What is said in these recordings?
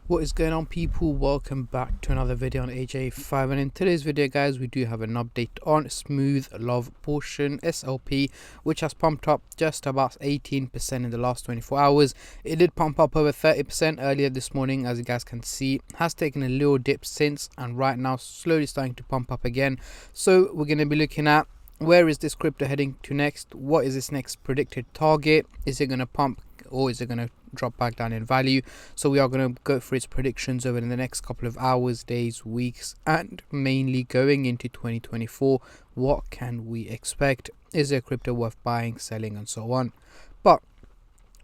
What is going on, people? Welcome back to another video on AJ5, and in today's video guys we do have an update on Smooth Love Portion SLP, which has pumped up just about 18% in the last 24 hours. It did pump up over 30% earlier this morning, as you guys can see. Has taken a little dip since, and right now slowly starting to pump up again. So we're going to be looking at where is this crypto heading to next. What is its next predicted target? Is it going to pump or is it going to drop back down in value? So we are going to go through its predictions over the next couple of hours, days, weeks, and mainly going into 2024. What can we expect? Is a crypto worth buying, selling, and so on? But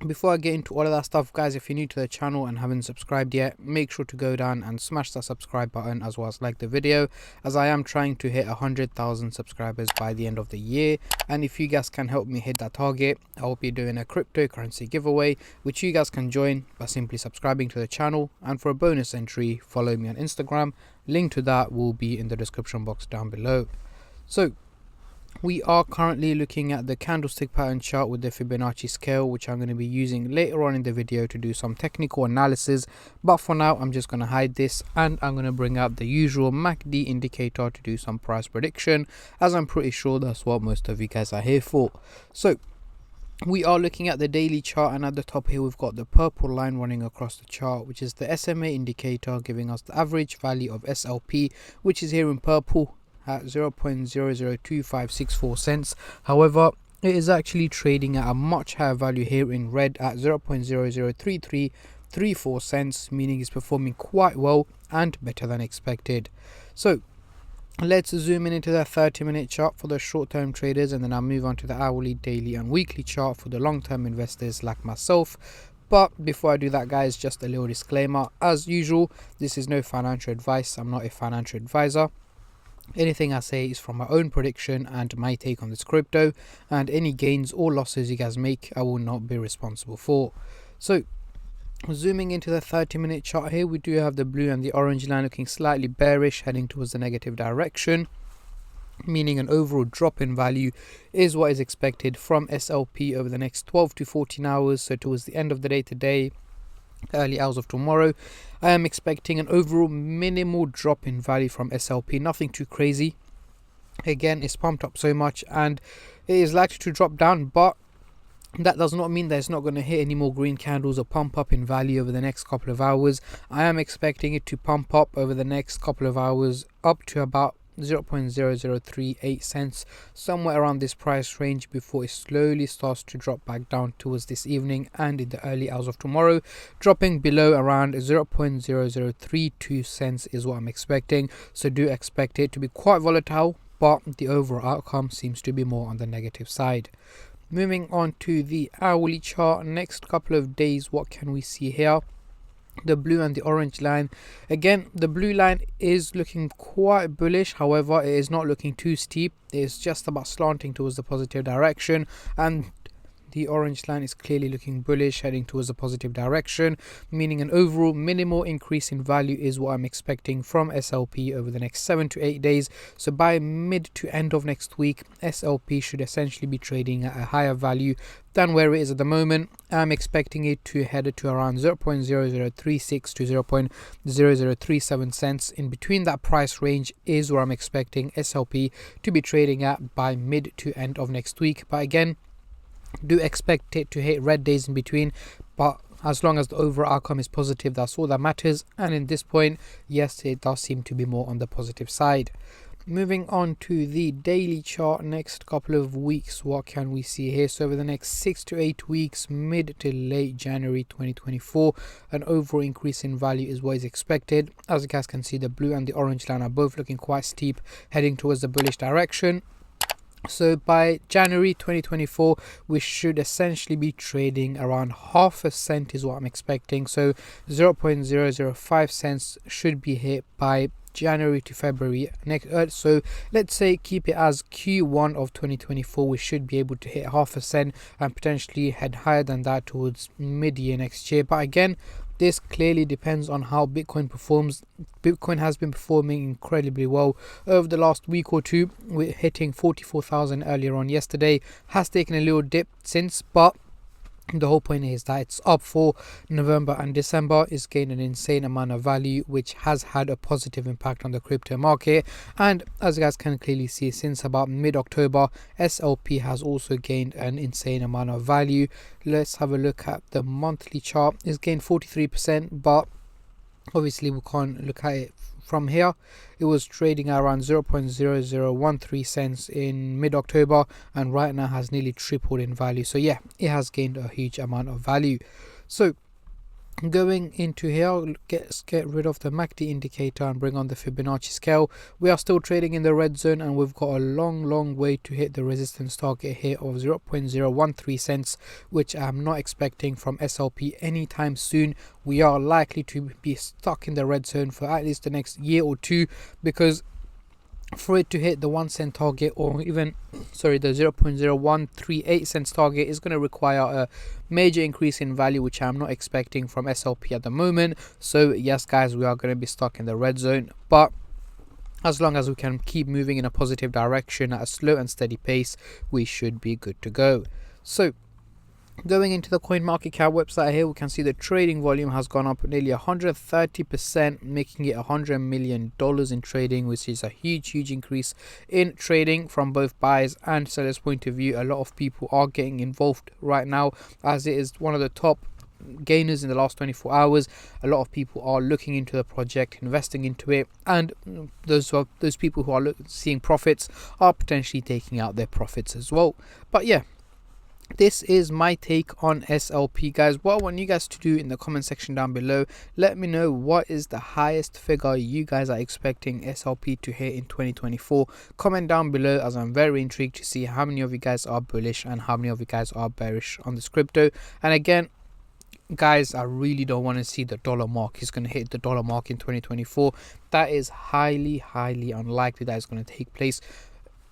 before I get into all of that stuff, guys, if you're new to the channel and haven't subscribed yet, make sure to go down and smash that subscribe button, as well as like the video, as I am trying to hit 100,000 subscribers by the end of the year. And if you guys can help me hit that target, I will be doing a cryptocurrency giveaway, which you guys can join by simply subscribing to the channel. And for a bonus entry, follow me on Instagram. Link to that will be in the description box down below. So we are currently looking at the candlestick pattern chart with the Fibonacci scale, which I'm going to be using later on in the video to do some technical analysis. But for now, I'm just going to hide this, and I'm going to bring out the usual MACD indicator to do some price prediction, as I'm pretty sure that's what most of you guys are here for. So we are looking at the daily chart, and at the top here we've got the purple line running across the chart, which is the SMA indicator, giving us the average value of SLP, which is here in purple at 0.002564 cents. However, it is actually trading at a much higher value here in red at 0.003334 cents, meaning it's performing quite well and better than expected. So let's zoom in into the 30-minute chart for the short-term traders, and then I'll move on to the hourly, daily, and weekly chart for the long-term investors like myself. But before I do that, guys, just a little disclaimer. As usual, this is no financial advice. I'm not a financial advisor. Anything I say is from my own prediction and my take on this crypto, and any gains or losses you guys make, I will not be responsible for. So zooming into the 30-minute chart here, we do have the blue and the orange line looking slightly bearish, heading towards the negative direction, meaning an overall drop in value is what is expected from SLP over the next 12 to 14 hours. So towards the end of the day today, early hours of tomorrow, I am expecting an overall minimal drop in value from SLP, nothing too crazy. Again, it's pumped up so much and it is likely to drop down, but that does not mean that it's not going to hit any more green candles or pump up in value over the next couple of hours. I am expecting it to pump up over the next couple of hours up to about 0.0038 cents, somewhere around this price range, before it slowly starts to drop back down towards this evening and in the early hours of tomorrow, dropping below around 0.0032 cents is what I'm expecting. So do expect it to be quite volatile, but the overall outcome seems to be more on the negative side. Moving on to the hourly chart, next couple of days, what can we see here? The blue and the orange line. Again, the blue line is looking quite bullish, however it is not looking too steep. It's just about slanting towards the positive direction, and the orange line is clearly looking bullish, heading towards a positive direction, meaning an overall minimal increase in value is what I'm expecting from SLP over the next 7 to 8 days. So by mid to end of next week, SLP should essentially be trading at a higher value than where it is at the moment. I'm expecting it to head to around 0.0036 to 0.0037 cents. In between that price range is where I'm expecting SLP to be trading at by mid to end of next week. But again, do expect it to hit red days in between, but as long as the overall outcome is positive, that's all that matters. And in this point, yes, it does seem to be more on the positive side. Moving on to the daily chart, next couple of weeks, what can we see here? So over the next 6 to 8 weeks, mid to late January 2024, an overall increase in value is what is expected. As you guys can see, the blue and the orange line are both looking quite steep, heading towards the bullish direction. So by January 2024, we should essentially be trading around half a cent is what I'm expecting. So 0.005 cents should be hit by January to February next. So let's say keep it as Q1 of 2024. We should be able to hit half a cent and potentially head higher than that towards mid-year next year. But again, this clearly depends on how Bitcoin performs. Bitcoin has been performing incredibly well over the last week or two. We're hitting 44,000 earlier on yesterday. Has taken a little dip since, but The whole point is that it's up for November and December. It's gained an insane amount of value, which has had a positive impact on the crypto market. And as you guys can clearly see, since about mid-October, SLP has also gained an insane amount of value. Let's have a look at the monthly chart. It's gained 43%, but obviously we can't look at it from here. It was trading around 0.0013 cents in mid-October, and right now has nearly tripled in value. So yeah, it has gained a huge amount of value. So going into here, let's get rid of the MACD indicator and bring on the Fibonacci scale. We are still trading in the red zone, and we've got a long way to hit the resistance target here of 0.013 cents, which I'm not expecting from SLP anytime soon. We are likely to be stuck in the red zone for at least the next year or two, because for it to hit the 1 cent target, or even the 0.0138 cents target, is going to require a major increase in value, which I'm not expecting from SLP at the moment. So yes guys, we are going to be stuck in the red zone, but as long as we can keep moving in a positive direction at a slow and steady pace, we should be good to go. So going into the CoinMarketCap website here, we can see the trading volume has gone up nearly 130%, making it $100 million in trading, which is a huge increase in trading from both buyers and sellers point of view. A lot of people are getting involved right now, as it is one of the top gainers in the last 24 hours. A lot of people are looking into the project, investing into it, and those people who are seeing profits are potentially taking out their profits as well. But yeah, this is my take on SLP, guys. What I want you guys to do in the comment section down below, let me know what is the highest figure you guys are expecting SLP to hit in 2024. Comment down below, as I'm very intrigued to see how many of you guys are bullish and how many of you guys are bearish on this crypto. And again guys, I really don't want to see the dollar mark. He's going to hit the dollar mark in 2024. That is highly unlikely that is going to take place.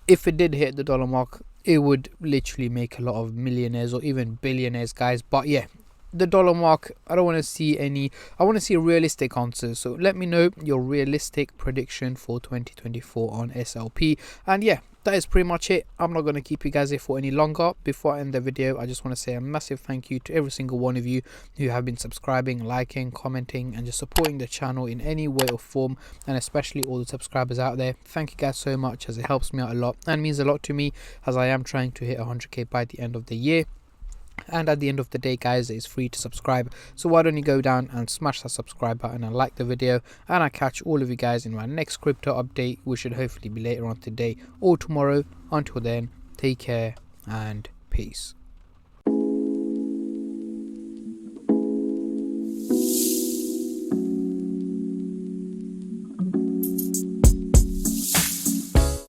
If it did hit the dollar mark, it would literally make a lot of millionaires or even billionaires, guys. But yeah, the dollar mark, I don't want to see any. I want to see realistic answers. So let me know your realistic prediction for 2024 on SLP. And yeah, that is pretty much it. I'm not going to keep you guys here for any longer. Before I end the video, I just want to say a massive thank you to every single one of you who have been subscribing, liking, commenting, and just supporting the channel in any way or form, and especially all the subscribers out there. Thank you guys so much, as it helps me out a lot and means a lot to me, as I am trying to hit 100k by the end of the year. And at the end of the day, guys, it's free to subscribe, so why don't you go down and smash that subscribe button and like the video, and I'll catch all of you guys in my next crypto update, which should hopefully be later on today or tomorrow. Until then, take care and peace.